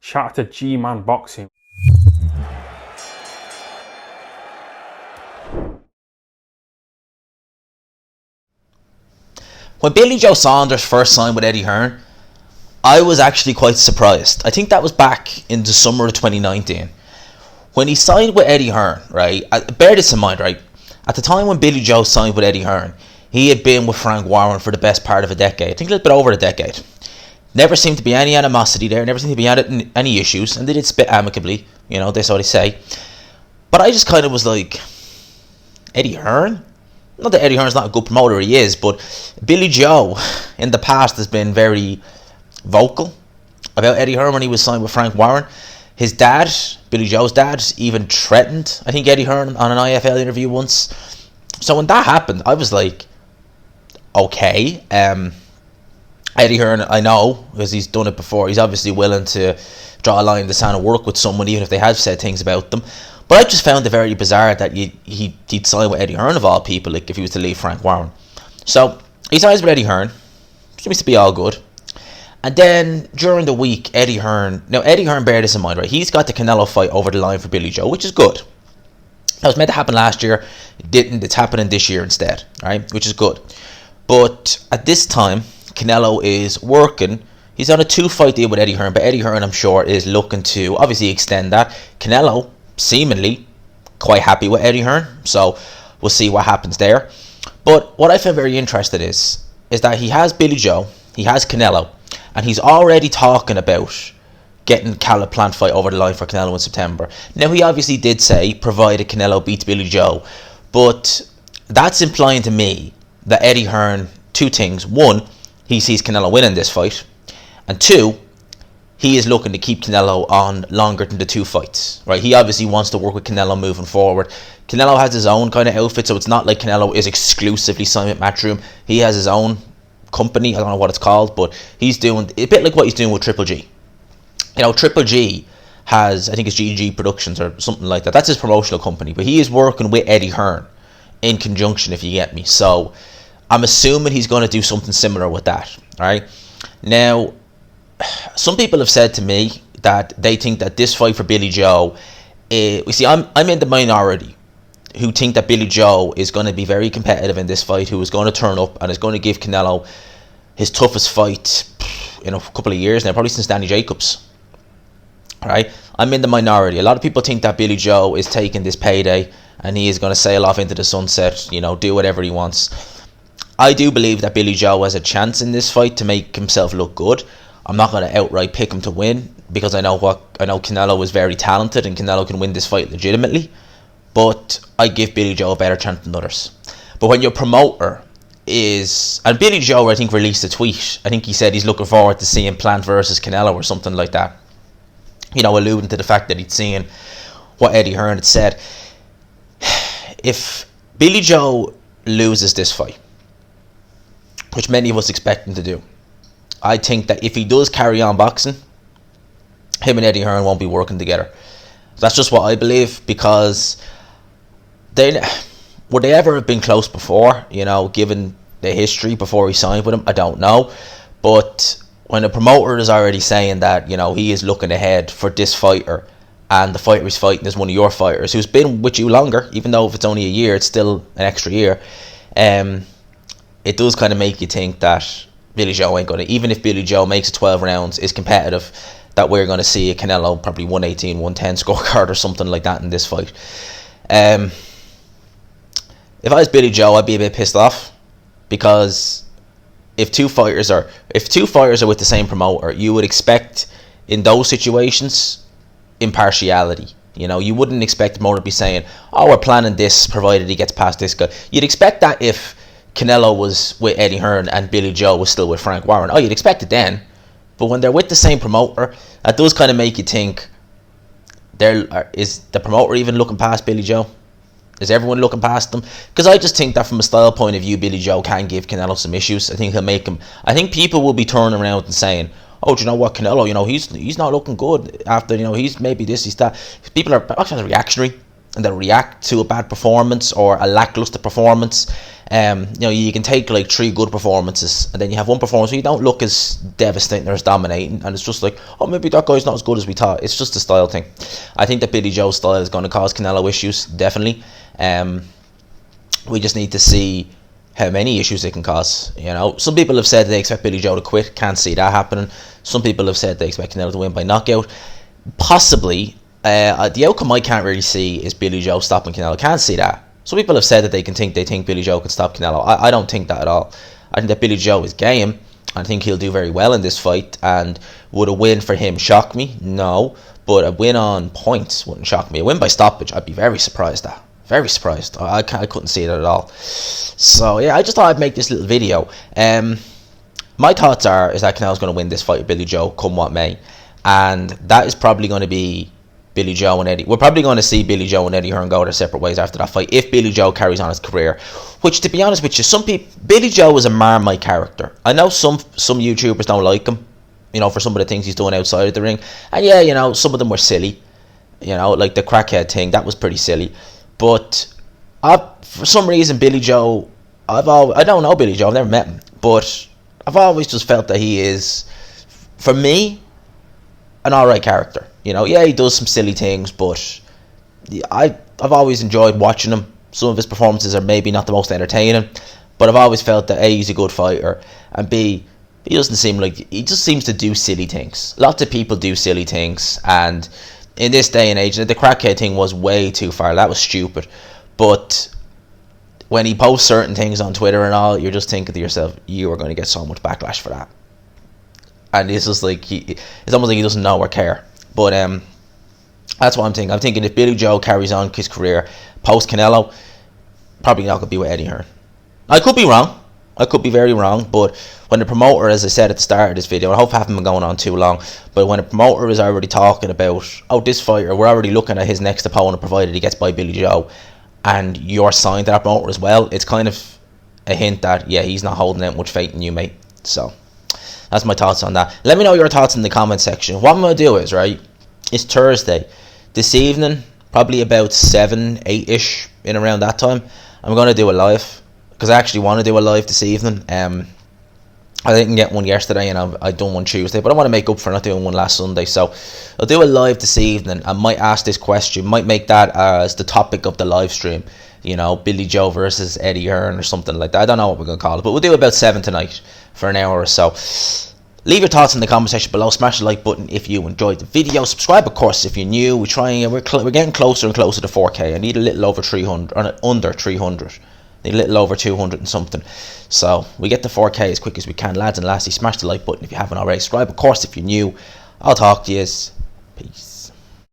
Shout out to G-Man Boxing. When Billy Joe Saunders first signed with Eddie Hearn, I was actually quite surprised. I think that was back in the summer of 2019. When he signed with Eddie Hearn, right? Bear this in mind, right? At the time when Billy Joe signed with Eddie Hearn, he had been with Frank Warren for the best part of a decade. I think a little bit over a decade. Never seemed to be any animosity there. Never seemed to be any issues. And they did spit amicably. You know, that's what they say. But I just kind of was like, Eddie Hearn? Not that Eddie Hearn's not a good promoter, he is. But Billy Joe, in the past, has been very vocal about Eddie Hearn when he was signed with Frank Warren. His dad, Billy Joe's dad, even threatened, I think, Eddie Hearn on an IFL interview once. So when that happened, I was like, okay. Eddie Hearn, I know, because he's done it before. He's obviously willing to draw a line in the sand and work with someone, even if they have said things about them. But I just found it very bizarre that he'd sign with Eddie Hearn, of all people, like if he was to leave Frank Warren. So he signs with Eddie Hearn. Seems to be all good. And then during the week, Eddie Hearn, bear this in mind, right? He's got the Canelo fight over the line for Billy Joe, which is good. That was meant to happen last year. It didn't. It's happening this year instead, right? Which is good. But at this time, Canelo is working. He's on a 2-fight deal with Eddie Hearn, but Eddie Hearn, I'm sure, is looking to obviously extend that. Canelo, seemingly, quite happy with Eddie Hearn, so we'll see what happens there. But what I found very interesting is that he has Billy Joe, he has Canelo, and he's already talking about getting Caleb Plant fight over the line for Canelo in September. Now, he obviously did say, provided Canelo beats Billy Joe, but that's implying to me that Eddie Hearn, two things. One, he sees Canelo winning this fight, and two, he is looking to keep Canelo on longer than the 2 fights, right? He obviously wants to work with Canelo moving forward. Canelo has his own kind of outfit, so it's not like Canelo is exclusively signed with Matchroom. He has his own company, I don't know what it's called, but he's doing a bit like what he's doing with Triple G. You know, Triple G has, I think it's GG Productions or something like that. That's his promotional company, but he is working with Eddie Hearn in conjunction, if you get me. So I'm assuming he's going to do something similar with that, right? Now, some people have said to me that they think that this fight for Billy Joe, you see, I'm in the minority who think that Billy Joe is going to be very competitive in this fight, who is going to turn up and is going to give Canelo his toughest fight in a couple of years now, probably since Danny Jacobs. Right? I'm in the minority. A lot of people think that Billy Joe is taking this payday and he is going to sail off into the sunset, you know, do whatever he wants. I do believe that Billy Joe has a chance in this fight to make himself look good. I'm not going to outright pick him to win because I know Canelo is very talented and Canelo can win this fight legitimately. But I give Billy Joe a better chance than others. But when your promoter is... And Billy Joe, I think, released a tweet. I think he said he's looking forward to seeing Plant versus Canelo or something like that. You know, alluding to the fact that he'd seen what Eddie Hearn had said. If Billy Joe loses this fight, which many of us expect him to do, I think that if he does carry on boxing, him and Eddie Hearn won't be working together. That's just what I believe, because would they ever have been close before, you know, given the history before he signed with him? I don't know. But when a promoter is already saying that, you know, he is looking ahead for this fighter, and the fighter he's fighting is one of your fighters who's been with you longer, even though if it's only a year, it's still an extra year, it does kind of make you think that Billy Joe ain't going to, even if Billy Joe makes it 12 rounds, is competitive, that we're going to see a Canelo probably 118, 110 scorecard or something like that in this fight. If I was Billy Joe, I'd be a bit pissed off, because if two fighters are with the same promoter, you would expect in those situations impartiality. You know, you wouldn't expect the promoter to be saying, "Oh, we're planning this, provided he gets past this guy." You'd expect that if Canelo was with Eddie Hearn and Billy Joe was still with Frank Warren. Oh, you'd expect it then. But when they're with the same promoter, that does kind of make you think, is the promoter even looking past Billy Joe? Is everyone looking past them? Because I just think that from a style point of view, Billy Joe can give Canelo some issues. I think he'll make him... I think people will be turning around and saying, "Oh, do you know what, Canelo, you know, he's not looking good after, you know, he's maybe this, he's that." People are reactionary. that react to a bad performance or a lackluster performance. You can take like 3 good performances and then you have one performance where you don't look as devastating or as dominating, and it's just like, oh, maybe that guy's not as good as we thought. It's just a style thing. I think that Billy Joe's style is going to cause Canelo issues, definitely. We just need to see how many issues it can cause. Some people have said they expect Billy Joe to quit. Can't see that happening. Some people have said they expect Canelo to win by knockout. Possibly. The outcome I can't really see is Billy Joe stopping Canelo. Can't see that. Some people have said that they think Billy Joe can stop Canelo. I don't think that at all. I think that Billy Joe is game. I think he'll do very well in this fight. And would a win for him shock me? No. But a win on points wouldn't shock me. A win by stoppage, I'd be very surprised at. Very surprised. I couldn't see it at all. So yeah, I just thought I'd make this little video. My thoughts is that Canelo's going to win this fight with Billy Joe, come what may. And that is probably going to be Billy Joe and Eddie. We're probably going to see Billy Joe and Eddie Hearn go their separate ways after that fight if Billy Joe carries on his career. Which, to be honest with you, Billy Joe is a Marmite character. I know some YouTubers don't like him, for some of the things he's doing outside of the ring. And yeah, some of them were silly. Like the crackhead thing, that was pretty silly. But for some reason, Billy Joe, I don't know Billy Joe, I've never met him, but I've always just felt that he is, for me, an alright character. Yeah, he does some silly things, but I've always enjoyed watching him. Some of his performances are maybe not the most entertaining, but I've always felt that A, he's a good fighter, and B, he just seems to do silly things. Lots of people do silly things, and in this day and age, the crackhead thing was way too far. That was stupid. But when he posts certain things on Twitter and all, you're just thinking to yourself, you are going to get so much backlash for that. And it's just like, it's almost like he doesn't know or care. But that's what I'm thinking. I'm thinking if Billy Joe carries on his career post Canelo, probably not going to be with Eddie Hearn. I could be wrong. I could be very wrong, but when the promoter, as I said at the start of this video, I hope I haven't been going on too long, but when the promoter is already talking about, this fighter, we're already looking at his next opponent provided he gets by Billy Joe, and you're signed to that promoter as well, it's kind of a hint that, yeah, he's not holding out much faith in you, mate. So that's my thoughts on that. Let me know your thoughts in the comment section. What I'm going to do is, it's Thursday. This evening, probably about 7, 8-ish, in around that time, I'm going to do a live. Because I actually want to do a live this evening. I didn't get one yesterday and I done one Tuesday, but I want to make up for not doing one last Sunday. So I'll do a live this evening. I might ask this question, might make that as the topic of the live stream. Billy Joe versus Eddie Hearn or something like that. I don't know what we're going to call it, but we'll do about 7 tonight for an hour or so. Leave your thoughts in the comment section below. Smash the like button if you enjoyed the video. Subscribe, of course, if you're new. We're getting closer and closer to 4K. I need a little over 300, or under 300. Need a little over 200 and something. So we get to 4K as quick as we can, lads and lassies. Smash the like button if you haven't already. Subscribe, of course, if you're new. I'll talk to you. Peace.